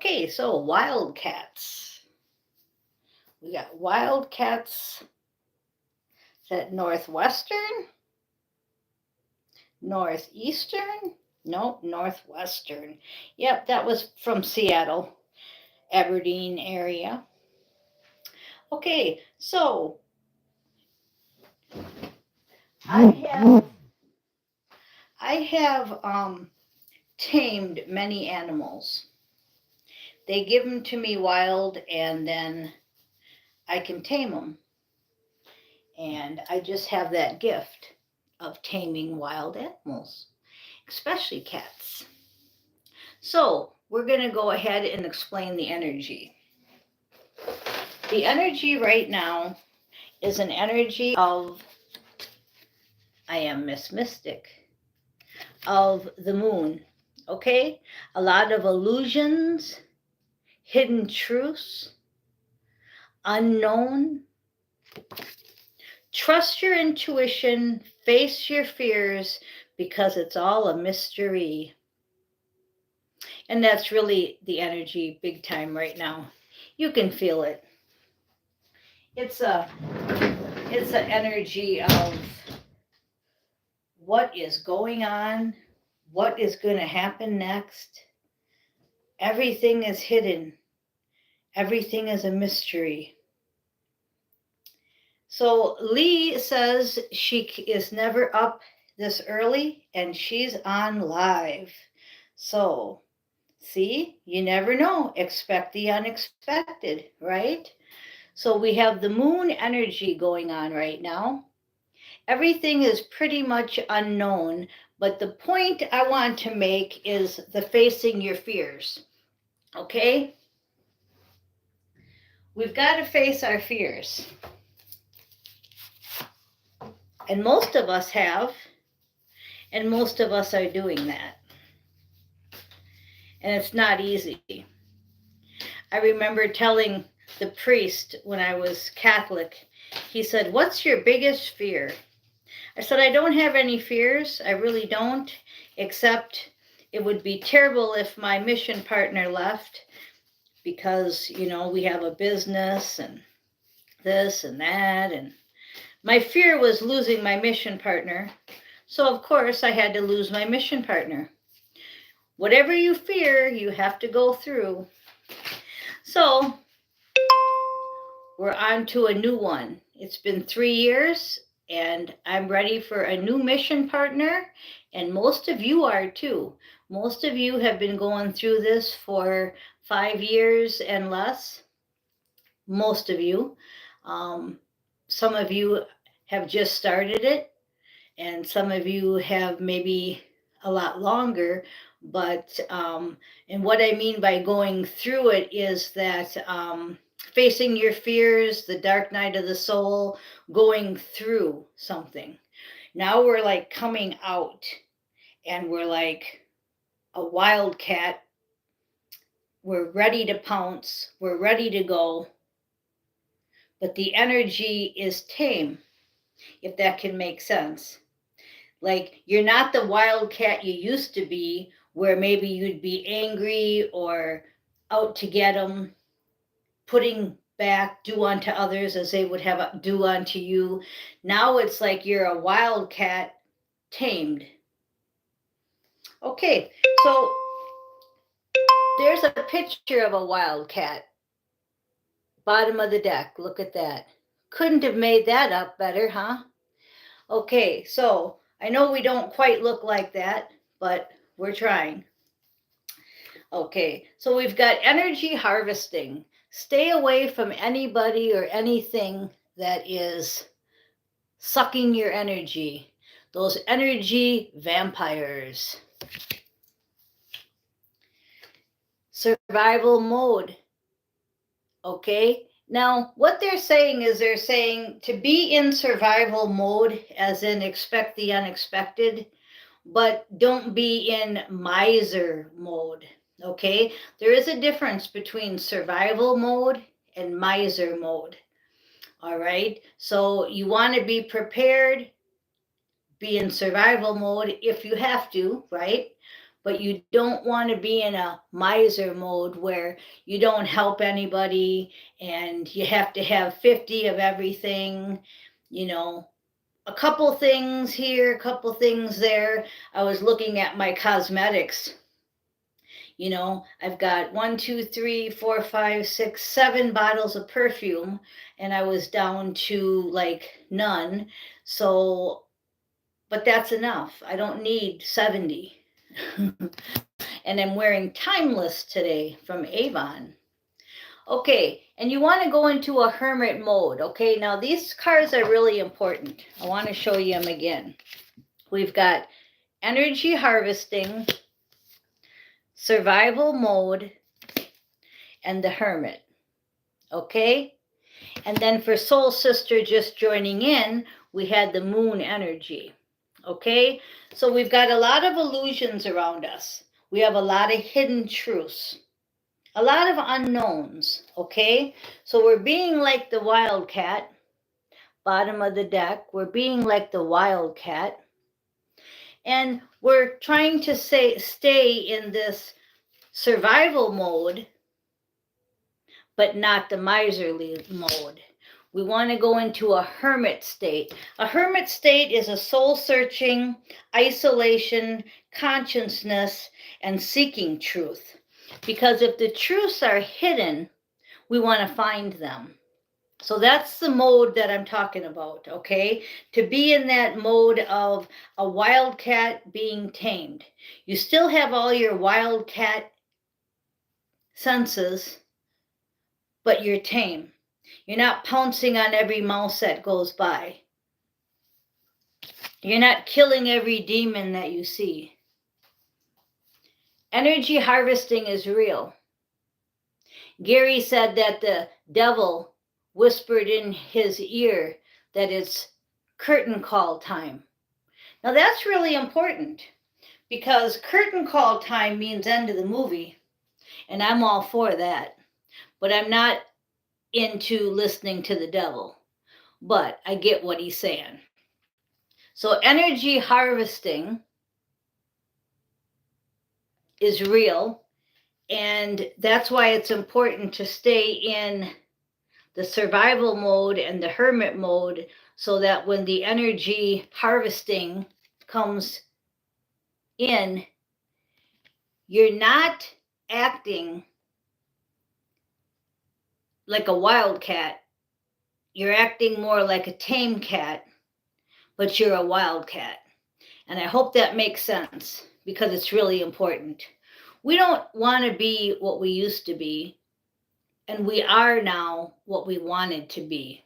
Okay, so wildcats. We got wildcats. Is that northwestern? Northeastern? Nope, northwestern. Yep, that was from Seattle, Aberdeen area. Okay, so I have tamed many animals. They give them to me wild, and then I can tame them. And I just have that gift of taming wild animals, especially cats. So we're going to go ahead and explain the energy. The energy right now is an energy of, I am Miss Mystic, of the moon. Okay? A lot of illusions, hidden truths, unknown. Trust your intuition, face your fears, because it's all a mystery. And that's really the energy big time right now. You can feel it. It's a an energy of what is going on, what is going to happen next. Everything is hidden. Everything is a mystery. So Lee says she is never up this early and she's on live. So, see, you never know. Expect the unexpected, right? So we have the moon energy going on right now. Everything is pretty much unknown, but the point I want to make is the facing your fears. Okay? We've got to face our fears. And most of us have, and most of us are doing that. And it's not easy. I remember telling the priest when I was Catholic, he said, "What's your biggest fear?" I said, "I don't have any fears. I really don't, except it would be terrible if my mission partner left because, we have a business and this and that. And my fear was losing my mission partner. So, of course, I had to lose my mission partner. Whatever you fear, you have to go through." So, we're on to a new one. It's been 3 years, and I'm ready for a new mission partner, and most of you are too. Most of you have been going through this for 5 years and less. Most of you. Some of you have just started it, and some of you have maybe a lot longer. But, and what I mean by going through it is that facing your fears, the dark night of the soul, going through something. Now we're like coming out, and we're like a wildcat. We're ready to pounce, we're ready to go, but the energy is tame, if that can make sense. Like, you're not the wildcat you used to be, where maybe you'd be angry or out to get them, putting back, do unto others as they would have do unto you. Now it's like you're a wildcat tamed. Okay, so there's a picture of a wildcat. Bottom of the deck, look at that. Couldn't have made that up better, huh? Okay, so I know we don't quite look like that, but we're trying. Okay, so we've got energy harvesting. Stay away from anybody or anything that is sucking your energy. Those energy vampires. Survival mode. Okay, now what they're saying is they're saying to be in survival mode, as in expect the unexpected, but don't be in miser mode. Okay, there is a difference between survival mode and miser mode. All right, so you want to be prepared, be in survival mode if you have to, right? but you don't want to be in a miser mode where you don't help anybody and you have to have 50 of everything, you know, a couple things here, a couple things there. I was looking at my cosmetics. You know, I've got 1, 2, 3, 4, 5, 6, 7 bottles of perfume, and I was down to like none. So, but that's enough. I don't need 70. And I'm wearing Timeless today from Avon. Okay, and you want to go into a hermit mode. Okay, now these cards are really important. I want to show you them again. We've got energy harvesting, survival mode, and the hermit. Okay, and then for Soul Sister just joining in, we had the moon energy. Okay, so we've got a lot of illusions around us. We have a lot of hidden truths, a lot of unknowns. Okay, so we're being like the wildcat, bottom of the deck. We're being like the wildcat, and we're trying to stay in this survival mode, but not the miserly mode. We want to go into a hermit state. A hermit state is a soul-searching, isolation, consciousness, and seeking truth. Because if the truths are hidden, we want to find them. So that's the mode that I'm talking about, okay? To be in that mode of a wildcat being tamed. You still have all your wildcat senses, but you're tame. You're not pouncing on every mouse that goes by. You're not killing every demon that you see. Energy harvesting is real. Gary said that the devil whispered in his ear that it's curtain call time. Now that's really important because curtain call time means end of the movie, and I'm all for that. But I'm not into listening to the devil, but I get what he's saying. So energy harvesting is real, and that's why it's important to stay in the survival mode and the hermit mode so that when the energy harvesting comes in, you're not acting like a wildcat. You're acting more like a tame cat, but you're a wildcat. And I hope that makes sense because it's really important. We don't want to be what we used to be, and we are now what we wanted to be.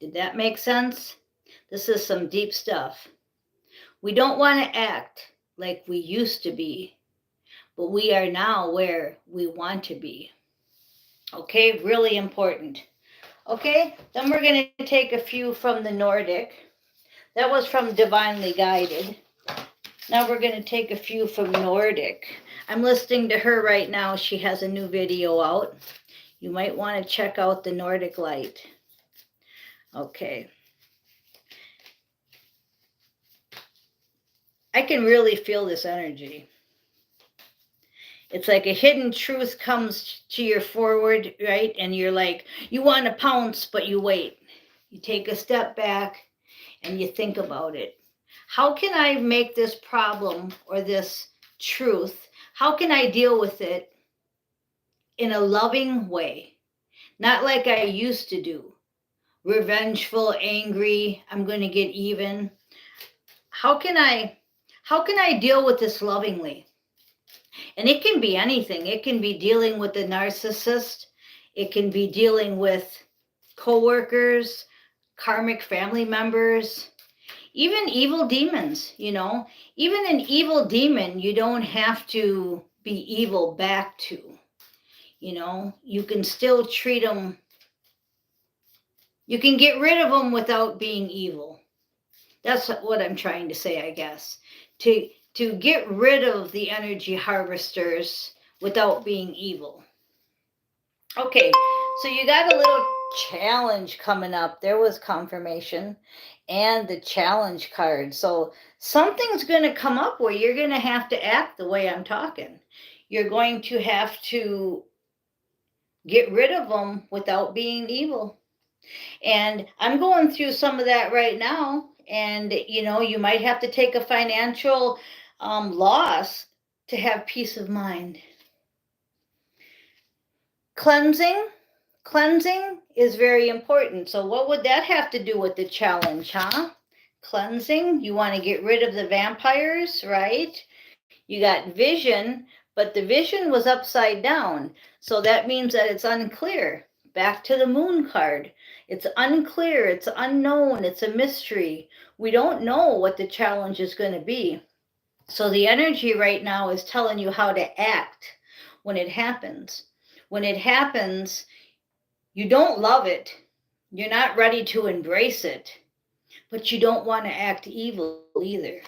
Did that make sense? This is some deep stuff. We don't want to act like we used to be, but we are now where we want to be. Okay, really important. Okay, then we're going to take a few from the Nordic. That was from Divinely Guided. Now we're going to take a few from Nordic. I'm listening to her right now. She has a new video out. You might want to check out the Nordic Light. Okay. I can really feel this energy. It's like a hidden truth comes to your forward, right? And you're like, you want to pounce, but you wait. You take a step back and you think about it. How can I make this problem or this truth, how can I deal with it in a loving way? Not like I used to do. Revengeful, angry, I'm going to get even. How can I deal with this lovingly? And it can be anything. It can be dealing with the narcissist. It can be dealing with coworkers, karmic family members, even evil demons, you know. Even an evil demon, you don't have to be evil back to. You know, you can still treat them. You can get rid of them without being evil. That's what I'm trying to say, I guess. To get rid of the energy harvesters without being evil. Okay, so you got a little challenge coming up. There was confirmation and the challenge card. So something's going to come up where you're going to have to act the way I'm talking. You're going to have to get rid of them without being evil. And I'm going through some of that right now. And, you might have to take a financial loss to have peace of mind. Cleansing is very important. So what would that have to do with the challenge, huh? Cleansing, you want to get rid of the vampires, right? You got vision, but the vision was upside down. So that means that it's unclear. Back to the moon card. It's unclear, it's unknown, it's a mystery. We don't know what the challenge is going to be. So the energy right now is telling you how to act when it happens. When it happens, you don't love it. You're not ready to embrace it, but you don't want to act evil either.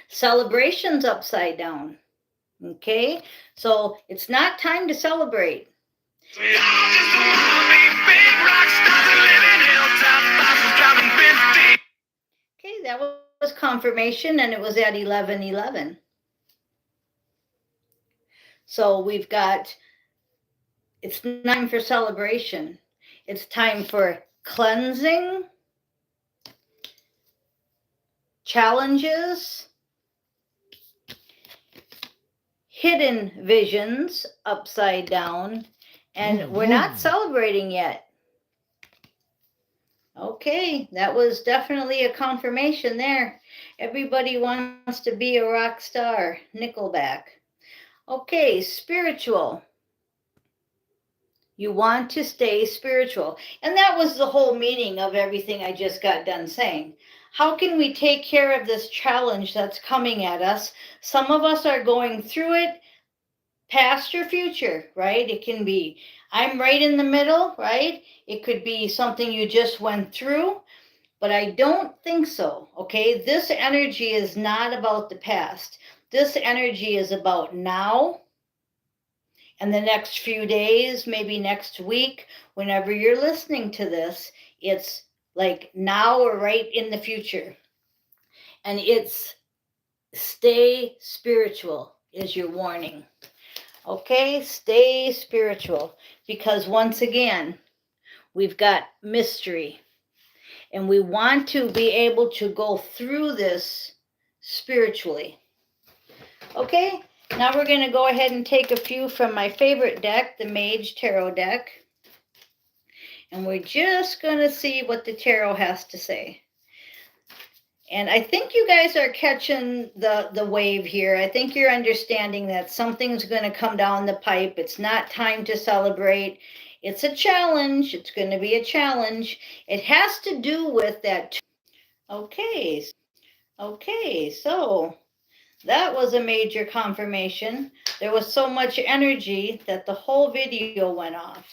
Celebration's upside down. Okay? So it's not time to celebrate. Okay, that was confirmation, and it was at 11:11. So we've got, it's not time for celebration. It's time for cleansing, challenges, hidden visions upside down, and we're not celebrating yet. Okay, that was definitely a confirmation there. Everybody wants to be a rock star. Nickelback. Okay, spiritual. You want to stay spiritual. And that was the whole meaning of everything I just got done saying. How can we take care of this challenge that's coming at us? Some of us are going through it, past or future, right? It can be, I'm right in the middle, right? It could be something you just went through, but I don't think so, okay? This energy is not about the past. This energy is about now and the next few days, maybe next week, whenever you're listening to this, it's like now or right in the future. And it's stay spiritual is your warning. Okay, stay spiritual, because once again, we've got mystery, and we want to be able to go through this spiritually. Okay, now we're going to go ahead and take a few from my favorite deck, the Mage Tarot deck, and we're just going to see what the tarot has to say. And I think you guys are catching the wave here. I think you're understanding that something's going to come down the pipe. It's not time to celebrate. It's a challenge. It's going to be a challenge. It has to do with that. Okay, so that was a major confirmation. There was so much energy that the whole video went off.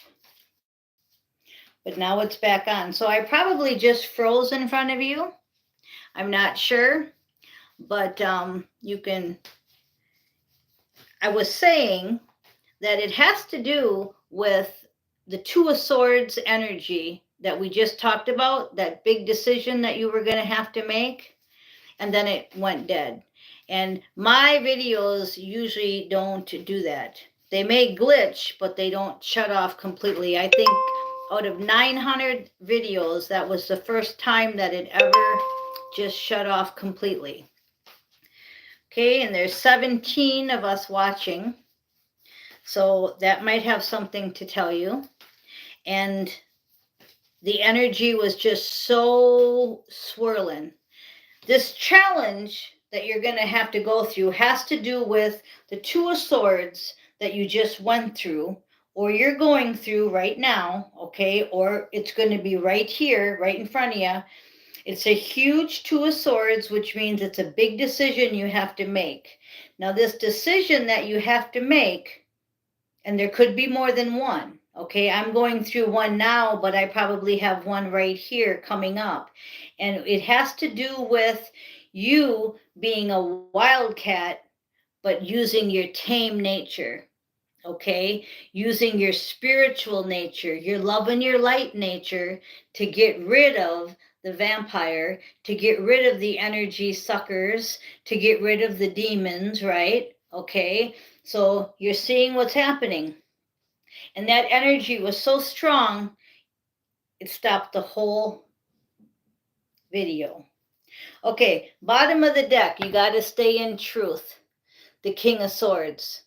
But now it's back on. So I probably just froze in front of you. I'm not sure, but you can, I was saying that it has to do with the Two of Swords energy that we just talked about, that big decision that you were going to have to make, and then it went dead. And my videos usually don't do that. They may glitch, but they don't shut off completely. I think out of 900 videos, that was the first time that it ever just shut off completely. Okay, and there's 17 of us watching, so that might have something to tell you. And the energy was just so swirling. This challenge that you're going to have to go through has to do with the Two of Swords that you just went through, or you're going through right now, okay, or it's going to be right here, right in front of you. It's a huge Two of Swords, which means it's a big decision you have to make. Now, this decision that you have to make, and there could be more than one, okay? I'm going through one now, but I probably have one right here coming up. And it has to do with you being a wildcat, but using your tame nature, okay? Using your spiritual nature, your love and your light nature to get rid of the vampire, to get rid of the energy suckers, to get rid of the demons, right? Okay, so you're seeing what's happening. And that energy was so strong, it stopped the whole video. Okay, bottom of the deck, you got to stay in truth. The King of Swords.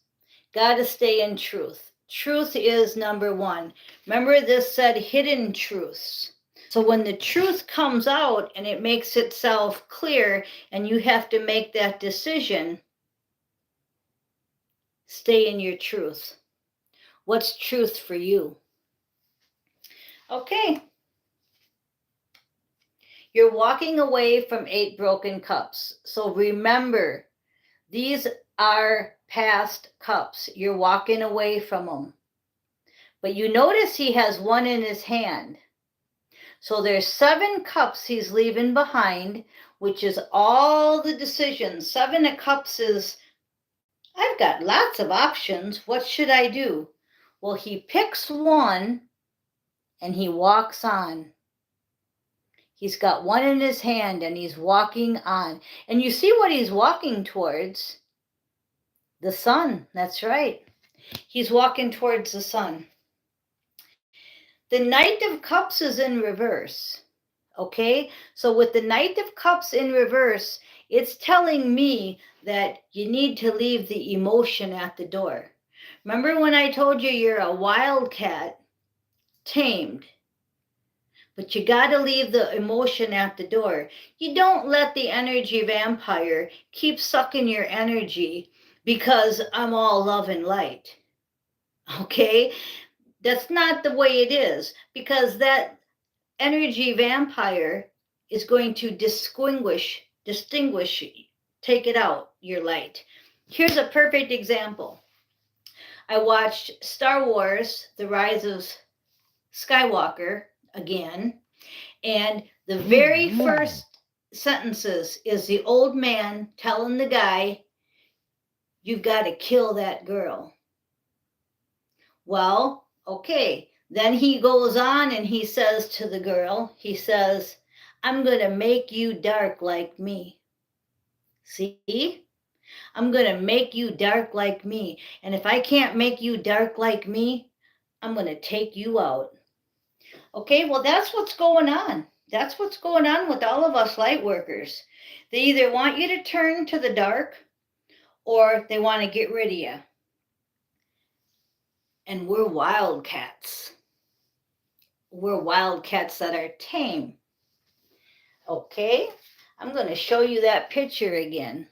Got to stay in truth. Truth is number one. Remember, this said hidden truths. So when the truth comes out and it makes itself clear and you have to make that decision, stay in your truth. What's truth for you? Okay. You're walking away from 8 broken cups. So remember, these are past cups. You're walking away from them. But you notice he has one in his hand. So there's 7 cups he's leaving behind, which is all the decisions. 7 of cups is, I've got lots of options. What should I do? Well, he picks one and he walks on. He's got one in his hand and he's walking on. And you see what he's walking towards? The sun. That's right. He's walking towards the sun. The Knight of Cups is in reverse. Okay, so with the Knight of Cups in reverse, it's telling me that you need to leave the emotion at the door. Remember when I told you you're a wildcat, tamed, but you got to leave the emotion at the door. You don't let the energy vampire keep sucking your energy because I'm all love and light. Okay, that's not the way it is, because that energy vampire is going to distinguish, take it out, your light. Here's a perfect example. I watched Star Wars, The Rise of Skywalker again, and the very first sentences is the old man telling the guy, you've got to kill that girl. Well, okay. Then he goes on and he says to the girl, he says, I'm going to make you dark like me. See? I'm going to make you dark like me. And if I can't make you dark like me, I'm going to take you out. Okay, well, that's what's going on. That's what's going on with all of us light workers. They either want you to turn to the dark or they want to get rid of you. And we're wildcats. We're wildcats that are tame. Okay, I'm going to show you that picture again.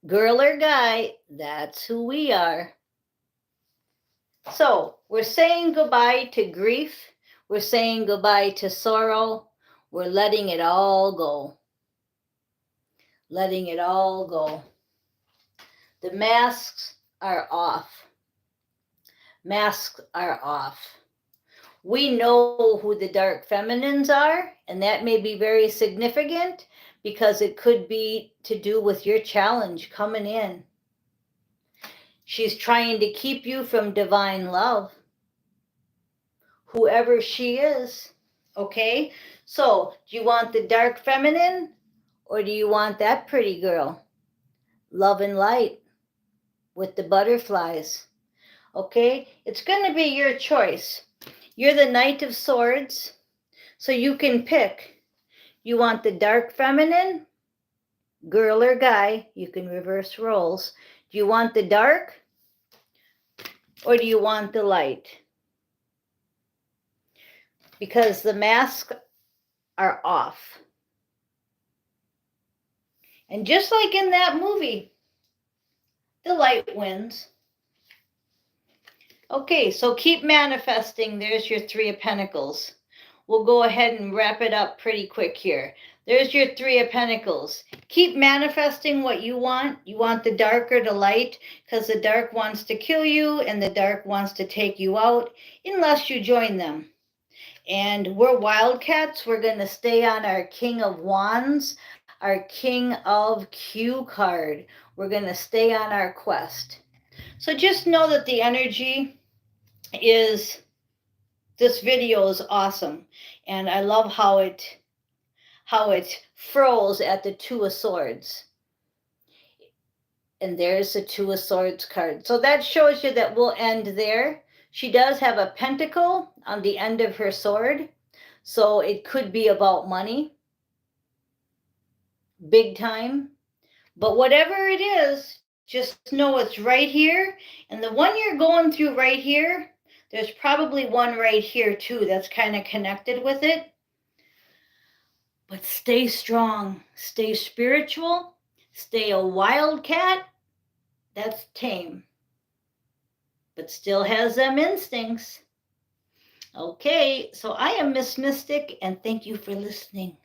Girl or guy, that's who we are. So we're saying goodbye to grief. We're saying goodbye to sorrow. We're letting it all go. Letting it all go. The masks are off. Masks are off. We know who the dark feminines are, and that may be very significant because it could be to do with your challenge coming in. She's trying to keep you from divine love, whoever she is. Okay, so do you want the dark feminine or do you want that pretty girl? Love and light with the butterflies. Okay, it's going to be your choice. You're the Knight of Swords, so you can pick. You want the dark feminine, girl or guy, you can reverse roles. Do you want the dark or do you want the light? Because the masks are off. And just like in that movie, the light wins. Okay, so keep manifesting. There's your 3 of Pentacles. We'll go ahead and wrap it up pretty quick here. There's your 3 of Pentacles. Keep manifesting what you want. You want the dark or the light, because the dark wants to kill you and the dark wants to take you out unless you join them. And we're wildcats. We're going to stay on our King of Wands, our King of Q card. We're going to stay on our quest. So just know that the energy is, this video is awesome. And I love how it froze at the Two of Swords. And there's the Two of Swords card. So that shows you that we'll end there. She does have a pentacle on the end of her sword. So it could be about money. Big time. But whatever it is, just know it's right here. And the one you're going through right here, there's probably one right here too that's kind of connected with it. But stay strong, stay spiritual, stay a wildcat. That's tame, but still has them instincts. Okay, so I am Miss Mystic, and thank you for listening.